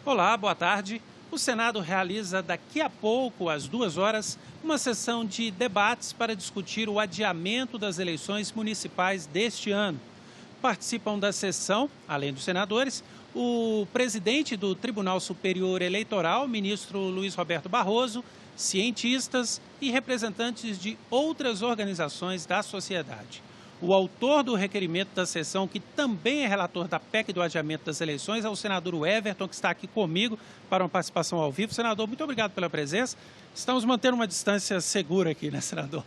Olá, boa tarde. O Senado realiza daqui a pouco, às 2 horas, uma sessão de debates para discutir o adiamento das eleições municipais deste ano. Participam da sessão, além dos senadores, o presidente do Tribunal Superior Eleitoral, ministro Luiz Roberto Barroso, cientistas e representantes de outras organizações da sociedade. O autor do requerimento da sessão, que também é relator da PEC do adiamento das eleições, é o senador Everton, que está aqui comigo para uma participação ao vivo. Senador, muito obrigado pela presença. Estamos mantendo uma distância segura aqui, né, senador?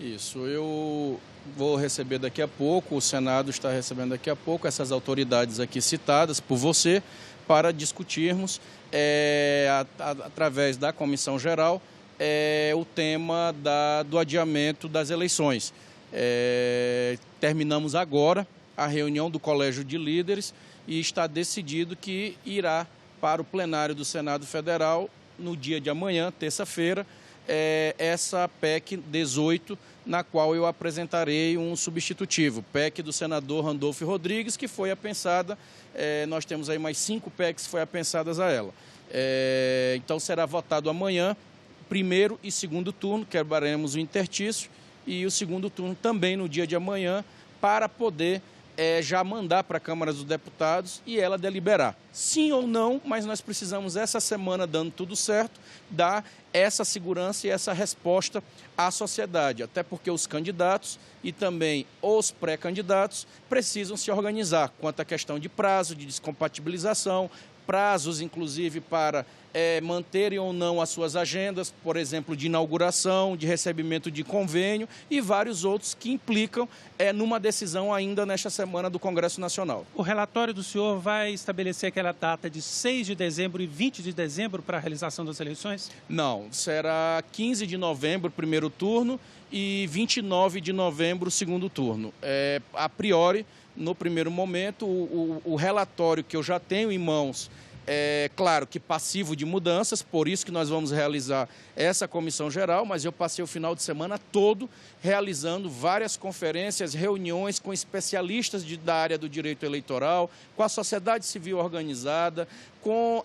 Isso, eu vou receber daqui a pouco, o Senado está recebendo daqui a pouco essas autoridades aqui citadas por você para discutirmos, através da Comissão Geral, o tema do adiamento das eleições. Terminamos agora a reunião do Colégio de Líderes e está decidido que irá para o plenário do Senado Federal no dia de amanhã, terça-feira, essa PEC 18, na qual eu apresentarei um substitutivo, PEC do senador Randolfo Rodrigues, que foi apensada, nós temos aí mais 5 PECs que foram apensadas a ela. Então será votado amanhã, primeiro e segundo turno, quebraremos o interstício, e o segundo turno também no dia de amanhã, para poder já mandar para a Câmara dos Deputados e ela deliberar. Sim ou não, mas nós precisamos, essa semana, dando tudo certo, dar essa segurança e essa resposta à sociedade, até porque os candidatos e também os pré-candidatos precisam se organizar quanto à questão de prazo, de descompatibilização, prazos, inclusive, para manterem ou não as suas agendas, por exemplo, de inauguração, de recebimento de convênio e vários outros que implicam numa decisão ainda nesta semana do Congresso Nacional. O relatório do senhor vai estabelecer aquela data de 6 de dezembro e 20 de dezembro para a realização das eleições? Não, será 15 de novembro, primeiro turno, e 29 de novembro, segundo turno. A priori, no primeiro momento, o relatório que eu já tenho em mãos, claro que passivo de mudanças, por isso que nós vamos realizar essa comissão geral, mas eu passei o final de semana todo realizando várias conferências, reuniões com especialistas da área do direito eleitoral, com a sociedade civil organizada, com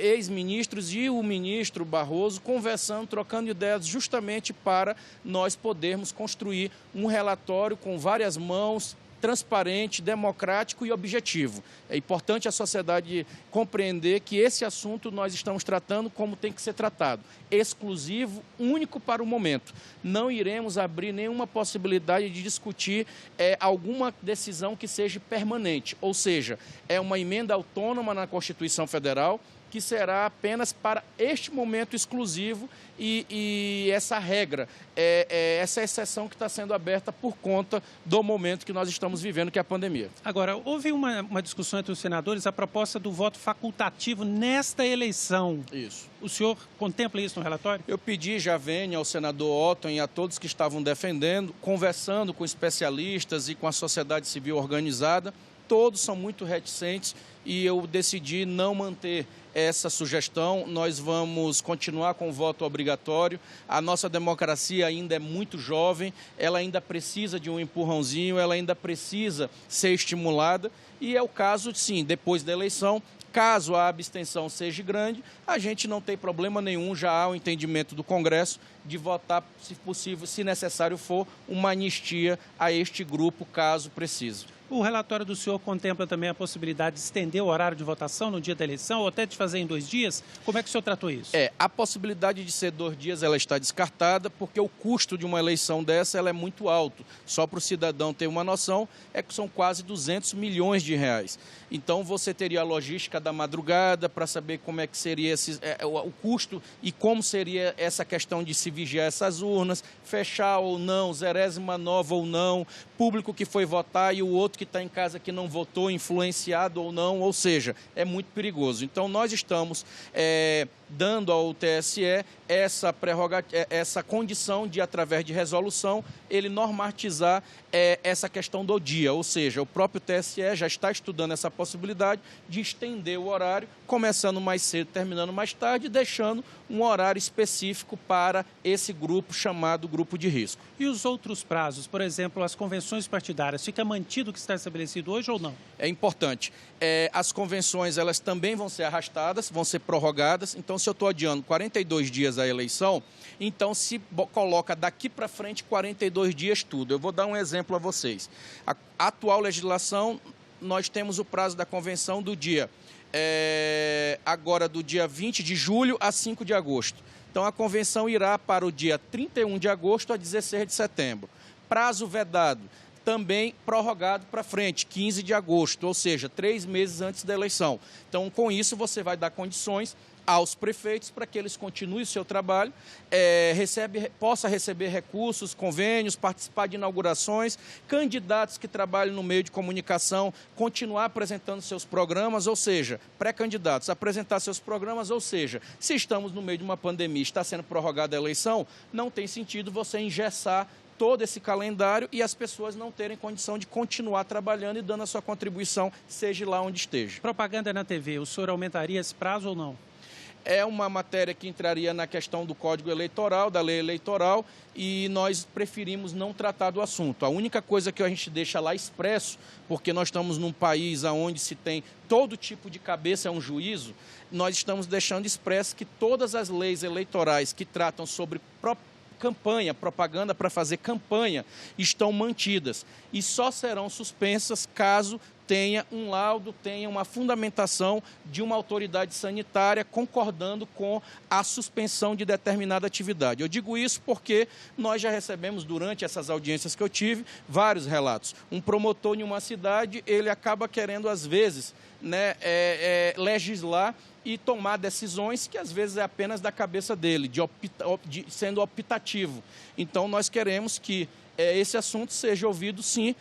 ex-ministros e o ministro Barroso, conversando, trocando ideias justamente para nós podermos construir um relatório com várias mãos, transparente, democrático e objetivo. É importante a sociedade compreender que esse assunto nós estamos tratando como tem que ser tratado, exclusivo, único para o momento. Não iremos abrir nenhuma possibilidade de discutir alguma decisão que seja permanente, ou seja, é uma emenda autônoma na Constituição Federal, que será apenas para este momento exclusivo e essa regra, essa exceção que está sendo aberta por conta do momento que nós estamos vivendo, que é a pandemia. Agora, houve uma discussão entre os senadores, a proposta do voto facultativo nesta eleição. Isso. O senhor contempla isso no relatório? Eu pedi, já venho ao senador Otton e a todos que estavam defendendo, conversando com especialistas e com a sociedade civil organizada, todos são muito reticentes e eu decidi não manter essa sugestão. Nós vamos continuar com o voto obrigatório. A nossa democracia ainda é muito jovem, ela ainda precisa de um empurrãozinho, ela ainda precisa ser estimulada e é o caso, sim, depois da eleição, caso a abstenção seja grande, a gente não tem problema nenhum, já há o entendimento do Congresso de votar, se possível, se necessário for, uma anistia a este grupo, caso precise. O relatório do senhor contempla também a possibilidade de estender o horário de votação no dia da eleição ou até de fazer em 2 dias? Como é que o senhor tratou isso? A possibilidade de ser 2 dias ela está descartada porque o custo de uma eleição dessa ela é muito alto. Só para o cidadão ter uma noção, que são quase 200 milhões de reais. Então você teria a logística da madrugada para saber como é que seria o custo e como seria essa questão de se vigiar essas urnas, fechar ou não, 0ª9 ou não, público que foi votar e o outro que está em casa que não votou, influenciado ou não, ou seja, é muito perigoso. Então nós estamos dando ao TSE essa condição de, através de resolução, ele normatizar essa questão do dia, ou seja, o próprio TSE já está estudando essa possibilidade de estender o horário, começando mais cedo, terminando mais tarde, deixando um horário específico para esse grupo chamado grupo de risco. E os outros prazos, por exemplo, as convenções partidárias, fica mantido o que está estabelecido hoje ou não? É importante. As convenções, elas também vão ser arrastadas, vão ser prorrogadas. Então, se eu estou adiando 42 dias a eleição, então se coloca daqui para frente 42 dias tudo. Eu vou dar um exemplo a vocês. A atual legislação, nós temos o prazo da convenção do dia, agora do dia 20 de julho a 5 de agosto. Então, a convenção irá para o dia 31 de agosto a 16 de setembro. Prazo vedado, também prorrogado para frente, 15 de agosto, ou seja, 3 meses antes da eleição. Então, com isso, você vai dar condições aos prefeitos para que eles continuem o seu trabalho, possa receber recursos, convênios, participar de inaugurações, candidatos que trabalham no meio de comunicação, continuar apresentando seus programas, ou seja, pré-candidatos apresentar seus programas, ou seja, se estamos no meio de uma pandemia, está sendo prorrogada a eleição, não tem sentido você engessar todo esse calendário e as pessoas não terem condição de continuar trabalhando e dando a sua contribuição, seja lá onde esteja. Propaganda na TV, o senhor aumentaria esse prazo ou não? É uma matéria que entraria na questão do Código Eleitoral, da lei eleitoral, e nós preferimos não tratar do assunto. A única coisa que a gente deixa lá expresso, porque nós estamos num país onde se tem todo tipo de cabeça, é um juízo, nós estamos deixando expresso que todas as leis eleitorais que tratam sobre campanha, propaganda para fazer campanha, estão mantidas e só serão suspensas caso tenha um laudo, tenha uma fundamentação de uma autoridade sanitária concordando com a suspensão de determinada atividade. Eu digo isso porque nós já recebemos, durante essas audiências que eu tive, vários relatos. Um promotor em uma cidade, ele acaba querendo, às vezes, legislar e tomar decisões que às vezes é apenas da cabeça dele, sendo optativo. Então nós queremos que esse assunto seja ouvido, sim,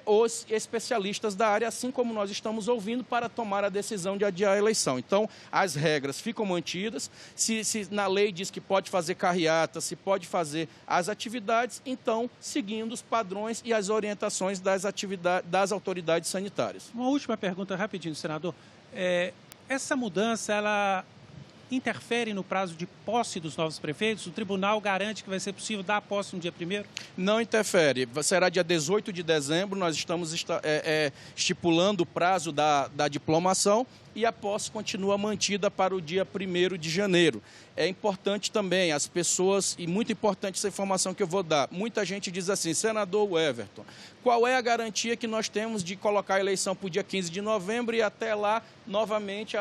os especialistas da área, assim como nós estamos ouvindo, para tomar a decisão de adiar a eleição. Então, as regras ficam mantidas, se na lei diz que pode fazer carreata, se pode fazer as atividades, então, seguindo os padrões e as orientações das autoridades sanitárias. Uma última pergunta rapidinho, senador. Essa mudança, ela interfere no prazo de posse dos novos prefeitos? O tribunal garante que vai ser possível dar a posse no dia 1º? Não interfere. Será dia 18 de dezembro, nós estamos estipulando o prazo da diplomação e a posse continua mantida para o dia 1º de janeiro. É importante também, as pessoas, e muito importante essa informação que eu vou dar, muita gente diz assim, senador Everton, qual é a garantia que nós temos de colocar a eleição para o dia 15 de novembro e até lá, novamente,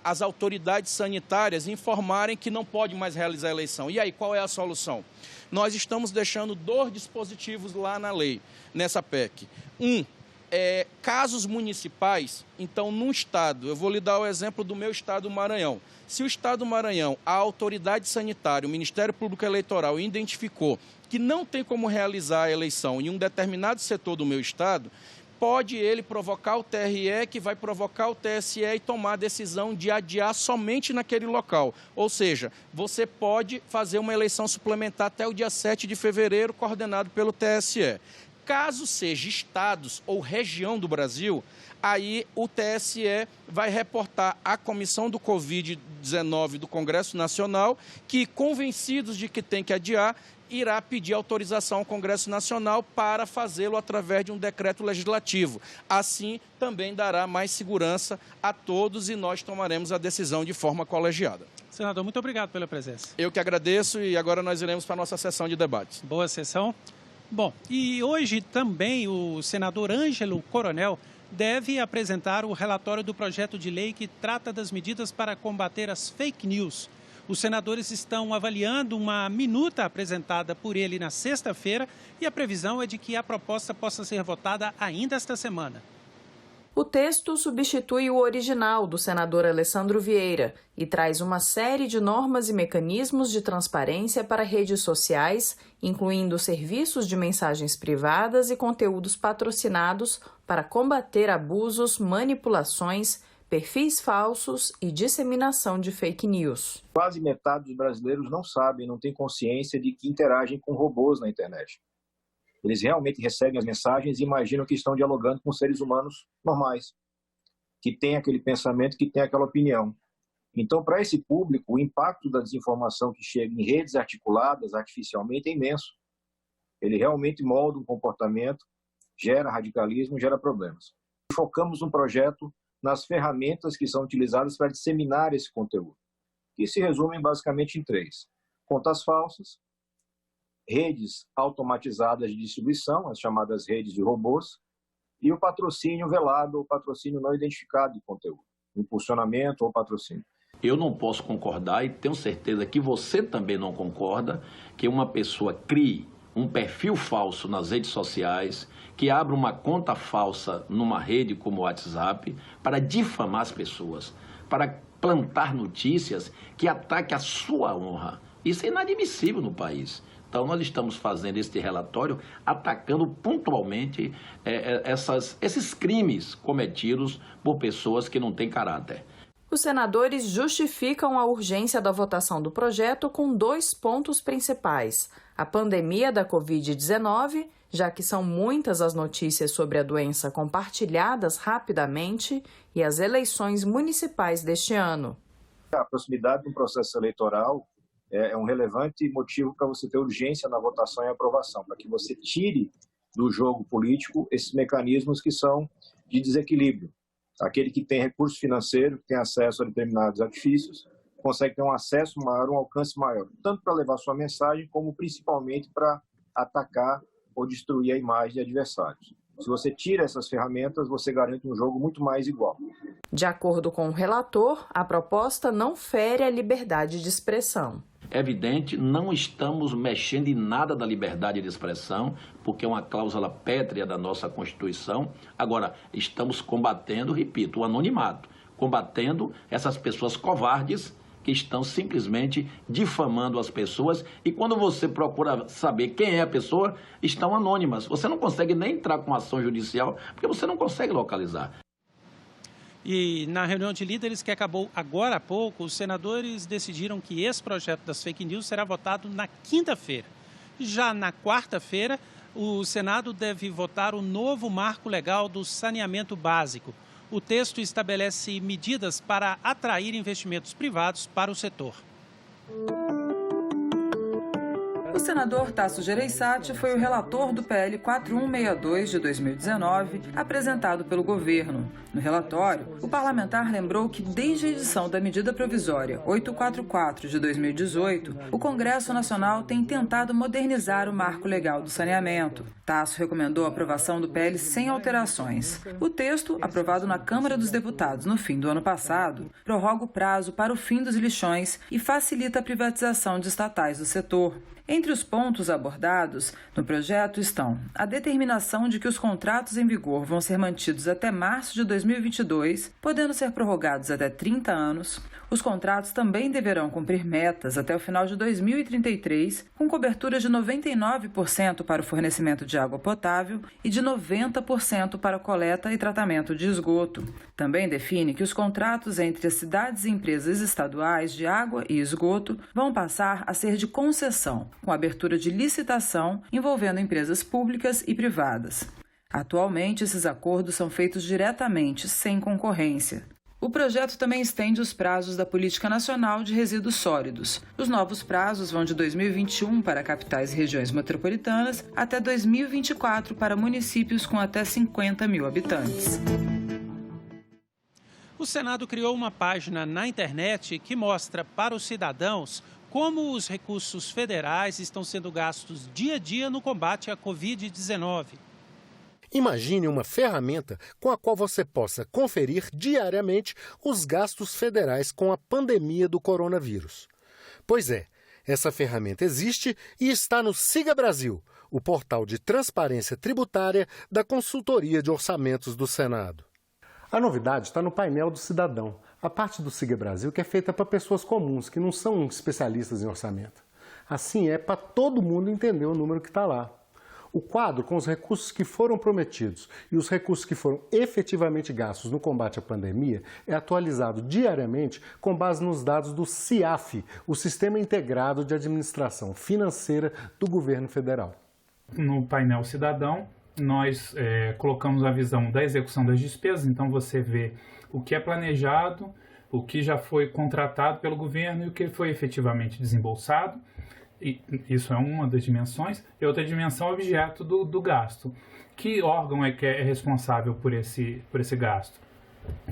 as autoridades sanitárias informarem que não pode mais realizar a eleição? E aí, qual é a solução? Nós estamos deixando 2 dispositivos lá na lei, nessa PEC. Casos municipais, então, num estado, eu vou lhe dar o exemplo do meu estado, Maranhão. Se o estado do Maranhão, a autoridade sanitária, o Ministério Público Eleitoral, identificou que não tem como realizar a eleição em um determinado setor do meu estado, pode ele provocar o TRE, que vai provocar o TSE e tomar a decisão de adiar somente naquele local. Ou seja, você pode fazer uma eleição suplementar até o dia 7 de fevereiro, coordenado pelo TSE. Caso seja estados ou região do Brasil, aí o TSE vai reportar à Comissão do Covid-19 do Congresso Nacional que, convencidos de que tem que adiar, irá pedir autorização ao Congresso Nacional para fazê-lo através de um decreto legislativo. Assim, também dará mais segurança a todos e nós tomaremos a decisão de forma colegiada. Senador, muito obrigado pela presença. Eu que agradeço e agora nós iremos para a nossa sessão de debates. Boa sessão. Bom, e hoje também o senador Ângelo Coronel deve apresentar o relatório do projeto de lei que trata das medidas para combater as fake news. Os senadores estão avaliando uma minuta apresentada por ele na sexta-feira e a previsão é de que a proposta possa ser votada ainda esta semana. O texto substitui o original do senador Alessandro Vieira e traz uma série de normas e mecanismos de transparência para redes sociais, incluindo serviços de mensagens privadas e conteúdos patrocinados para combater abusos, manipulações, perfis falsos e disseminação de fake news. Quase metade dos brasileiros não sabem, não tem consciência de que interagem com robôs na internet. Eles realmente recebem as mensagens e imaginam que estão dialogando com seres humanos normais, que têm aquele pensamento, que têm aquela opinião. Então, para esse público, o impacto da desinformação que chega em redes articuladas artificialmente é imenso. Ele realmente molda um comportamento, gera radicalismo, gera problemas. Focamos no projeto nas ferramentas que são utilizadas para disseminar esse conteúdo, que se resumem basicamente em 3. Contas falsas, redes automatizadas de distribuição, as chamadas redes de robôs, e o patrocínio velado ou patrocínio não identificado de conteúdo, impulsionamento ou patrocínio. Eu não posso concordar e tenho certeza que você também não concorda que uma pessoa crie um perfil falso nas redes sociais, que abra uma conta falsa numa rede como o WhatsApp para difamar as pessoas, para plantar notícias que ataquem a sua honra. Isso é inadmissível no país. Então, nós estamos fazendo este relatório atacando pontualmente esses crimes cometidos por pessoas que não têm caráter. Os senadores justificam a urgência da votação do projeto com 2 pontos principais: a pandemia da Covid-19, já que são muitas as notícias sobre a doença compartilhadas rapidamente, e as eleições municipais deste ano. A proximidade de um processo eleitoral é um relevante motivo para você ter urgência na votação e aprovação, para que você tire do jogo político esses mecanismos que são de desequilíbrio. Aquele que tem recurso financeiro, que tem acesso a determinados artifícios, consegue ter um acesso maior, um alcance maior, tanto para levar sua mensagem, como principalmente para atacar ou destruir a imagem de adversários. Se você tira essas ferramentas, você garante um jogo muito mais igual. De acordo com o relator, a proposta não fere a liberdade de expressão. É evidente, não estamos mexendo em nada da liberdade de expressão, porque é uma cláusula pétrea da nossa Constituição. Agora, estamos combatendo, repito, o anonimato, combatendo essas pessoas covardes que estão simplesmente difamando as pessoas, e quando você procura saber quem é a pessoa, estão anônimas. Você não consegue nem entrar com ação judicial, porque você não consegue localizar. E na reunião de líderes que acabou agora há pouco, os senadores decidiram que esse projeto das fake news será votado na quinta-feira. Já na quarta-feira, o Senado deve votar o novo marco legal do saneamento básico. O texto estabelece medidas para atrair investimentos privados para o setor. O senador Tasso Gereissati foi o relator do PL 4162 de 2019, apresentado pelo governo. No relatório, o parlamentar lembrou que desde a edição da medida provisória 844 de 2018, o Congresso Nacional tem tentado modernizar o marco legal do saneamento. Tasso recomendou a aprovação do PL sem alterações. O texto, aprovado na Câmara dos Deputados no fim do ano passado, prorroga o prazo para o fim dos lixões e facilita a privatização de estatais do setor. Entre os pontos abordados no projeto estão a determinação de que os contratos em vigor vão ser mantidos até março de 2022, podendo ser prorrogados até 30 anos. Os contratos também deverão cumprir metas até o final de 2033, com cobertura de 99% para o fornecimento de água potável e de 90% para a coleta e tratamento de esgoto. Também define que os contratos entre as cidades e empresas estaduais de água e esgoto vão passar a ser de concessão, com abertura de licitação envolvendo empresas públicas e privadas. Atualmente, esses acordos são feitos diretamente, sem concorrência. O projeto também estende os prazos da Política Nacional de Resíduos Sólidos. Os novos prazos vão de 2021 para capitais e regiões metropolitanas até 2024 para municípios com até 50 mil habitantes. O Senado criou uma página na internet que mostra para os cidadãos como os recursos federais estão sendo gastos dia a dia no combate à Covid-19. Imagine uma ferramenta com a qual você possa conferir diariamente os gastos federais com a pandemia do coronavírus. Pois é, essa ferramenta existe e está no Siga Brasil, o portal de transparência tributária da Consultoria de Orçamentos do Senado. A novidade está no painel do cidadão, a parte do Siga Brasil que é feita para pessoas comuns, que não são especialistas em orçamento. Assim é para todo mundo entender o número que está lá. O quadro com os recursos que foram prometidos e os recursos que foram efetivamente gastos no combate à pandemia é atualizado diariamente com base nos dados do CIAF, o Sistema Integrado de Administração Financeira do Governo Federal. No painel Cidadão, nós colocamos a visão da execução das despesas, então você vê o que é planejado, o que já foi contratado pelo governo e o que foi efetivamente desembolsado. E isso é uma das dimensões. E outra dimensão é o objeto do gasto. Que órgão é que é responsável por esse gasto?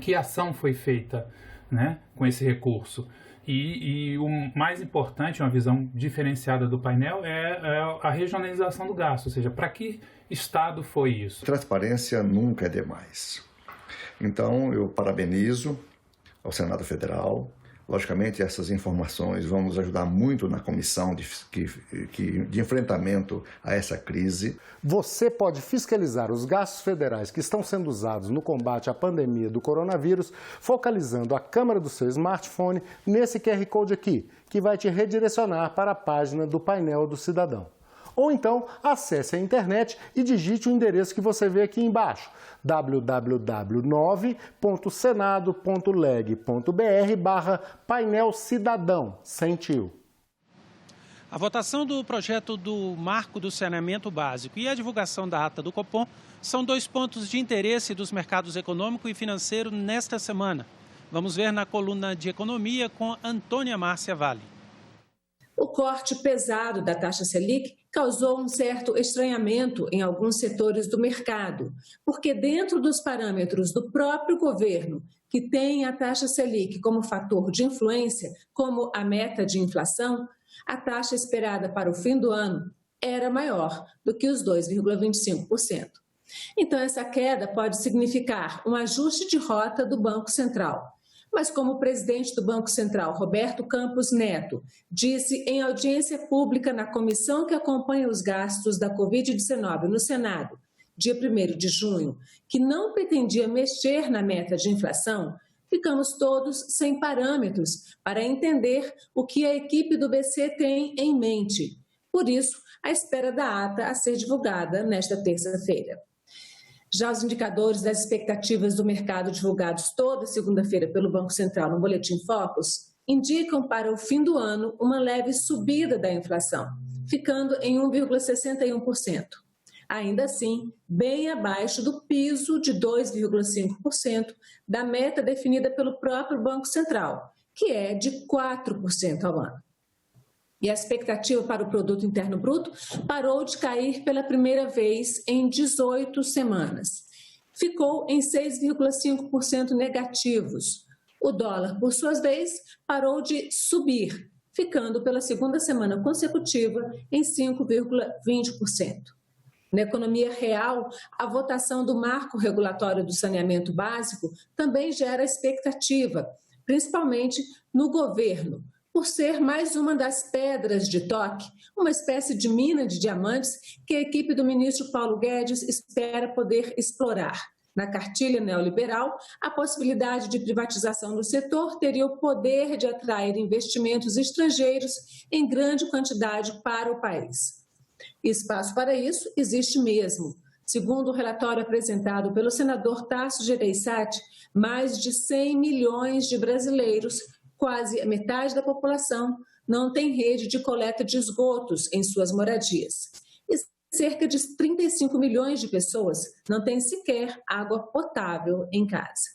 Que ação foi feita, né, com esse recurso? E o mais importante, uma visão diferenciada do painel, é a regionalização do gasto, ou seja, para que estado foi isso? Transparência nunca é demais. Então, eu parabenizo ao Senado Federal. Logicamente, essas informações vão nos ajudar muito na comissão de enfrentamento a essa crise. Você pode fiscalizar os gastos federais que estão sendo usados no combate à pandemia do coronavírus, focalizando a câmera do seu smartphone nesse QR Code aqui, que vai te redirecionar para a página do painel do cidadão. Ou então, acesse a internet e digite o endereço que você vê aqui embaixo, www.9.senado.leg.br/painel cidadão, sem tio. A votação do projeto do Marco do Saneamento Básico e a divulgação da ata do Copom são 2 pontos de interesse dos mercados econômico e financeiro nesta semana. Vamos ver na coluna de economia com Antônia Márcia Vale. O corte pesado da taxa Selic causou um certo estranhamento em alguns setores do mercado, porque dentro dos parâmetros do próprio governo, que tem a taxa Selic como fator de influência, como a meta de inflação, a taxa esperada para o fim do ano era maior do que os 2,25%. Então, essa queda pode significar um ajuste de rota do Banco Central. Mas como o presidente do Banco Central, Roberto Campos Neto, disse em audiência pública na comissão que acompanha os gastos da Covid-19 no Senado, dia 1º de junho, que não pretendia mexer na meta de inflação, ficamos todos sem parâmetros para entender o que a equipe do BC tem em mente. Por isso, a espera da ata a ser divulgada nesta terça-feira. Já os indicadores das expectativas do mercado divulgados toda segunda-feira pelo Banco Central no Boletim Focus indicam para o fim do ano uma leve subida da inflação, ficando em 1,61%. Ainda assim, bem abaixo do piso de 2,5% da meta definida pelo próprio Banco Central, que é de 4% ao ano. E a expectativa para o Produto Interno Bruto parou de cair pela primeira vez em 18 semanas. Ficou em 6,5% negativos. O dólar, por sua vez, parou de subir, ficando pela segunda semana consecutiva em 5,20%. Na economia real, a votação do marco regulatório do saneamento básico também gera expectativa, principalmente no governo, por ser mais uma das pedras de toque, uma espécie de mina de diamantes que a equipe do ministro Paulo Guedes espera poder explorar. Na cartilha neoliberal, a possibilidade de privatização do setor teria o poder de atrair investimentos estrangeiros em grande quantidade para o país. Espaço para isso existe mesmo. Segundo o relatório apresentado pelo senador Tasso Gereissati, mais de 100 milhões de brasileiros, quase a metade da população, não tem rede de coleta de esgotos em suas moradias. E cerca de 35 milhões de pessoas não têm sequer água potável em casa.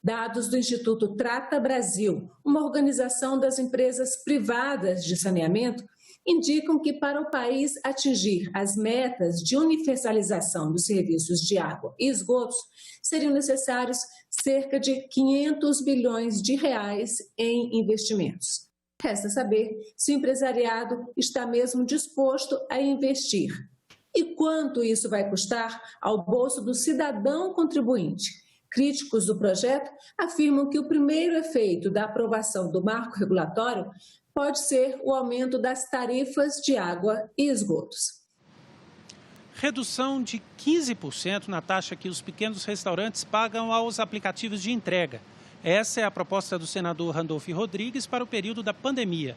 Dados do Instituto Trata Brasil, uma organização das empresas privadas de saneamento, indicam que para o país atingir as metas de universalização dos serviços de água e esgotos, seriam necessários cerca de 500 bilhões de reais em investimentos. Resta saber se o empresariado está mesmo disposto a investir. E quanto isso vai custar ao bolso do cidadão contribuinte? Críticos do projeto afirmam que o primeiro efeito da aprovação do marco regulatório pode ser o aumento das tarifas de água e esgotos. Redução de 15% na taxa que os pequenos restaurantes pagam aos aplicativos de entrega. Essa é a proposta do senador Randolfo Rodrigues para o período da pandemia.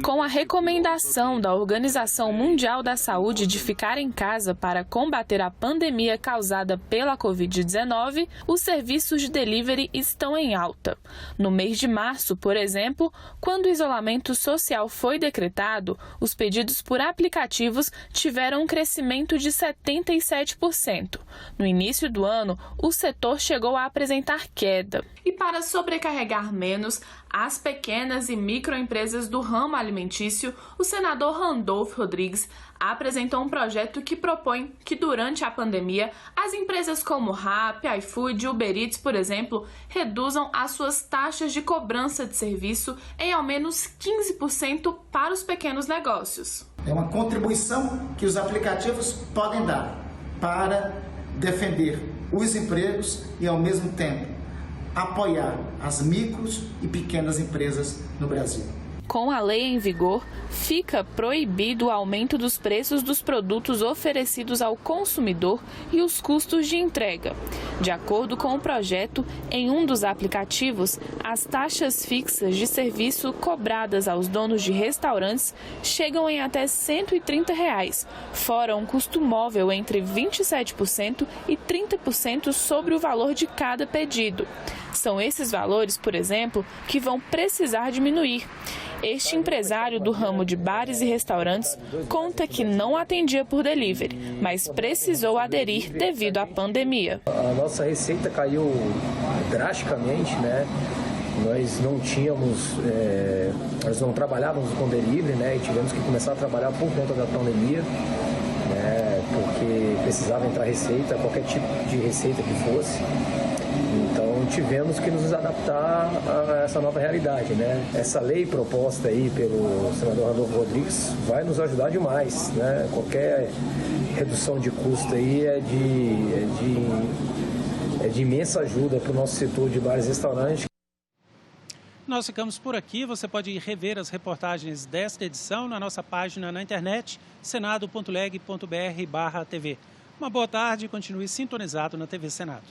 Com a recomendação da Organização Mundial da Saúde de ficar em casa para combater a pandemia causada pela Covid-19, os serviços de delivery estão em alta. No mês de março, por exemplo, quando o isolamento social foi decretado, os pedidos por aplicativos tiveram um crescimento de 77%. No início do ano, o setor chegou a apresentar queda. E para sobrecarregar menos as pequenas e microempresas do ramo alimentício, o senador Randolfo Rodrigues apresentou um projeto que propõe que durante a pandemia as empresas como Rappi, iFood e Uber Eats, por exemplo, reduzam as suas taxas de cobrança de serviço em ao menos 15% para os pequenos negócios. É uma contribuição que os aplicativos podem dar para defender os empregos e, ao mesmo tempo, apoiar as micros e pequenas empresas no Brasil. Com a lei em vigor, fica proibido o aumento dos preços dos produtos oferecidos ao consumidor e os custos de entrega. De acordo com o projeto, em um dos aplicativos, as taxas fixas de serviço cobradas aos donos de restaurantes chegam em até R$ 130, fora um custo móvel entre 27% e 30% sobre o valor de cada pedido. São esses valores, por exemplo, que vão precisar diminuir. Este empresário do ramo de bares e restaurantes conta que não atendia por delivery, mas precisou aderir devido à pandemia. A nossa receita caiu drasticamente, né? Nós não tínhamos, nós não trabalhávamos com delivery, né? E tivemos que começar a trabalhar por conta da pandemia, né? Porque precisava entrar receita, qualquer tipo de receita que fosse. Então tivemos que nos adaptar a essa nova realidade, né? Essa lei proposta aí pelo senador Randolfo Rodrigues vai nos ajudar demais, né? Qualquer redução de custo aí é de imensa ajuda para o nosso setor de bares e restaurantes. Nós ficamos por aqui. Você pode rever as reportagens desta edição na nossa página na internet, senado.leg.br/TV. Uma boa tarde e continue sintonizado na TV Senado.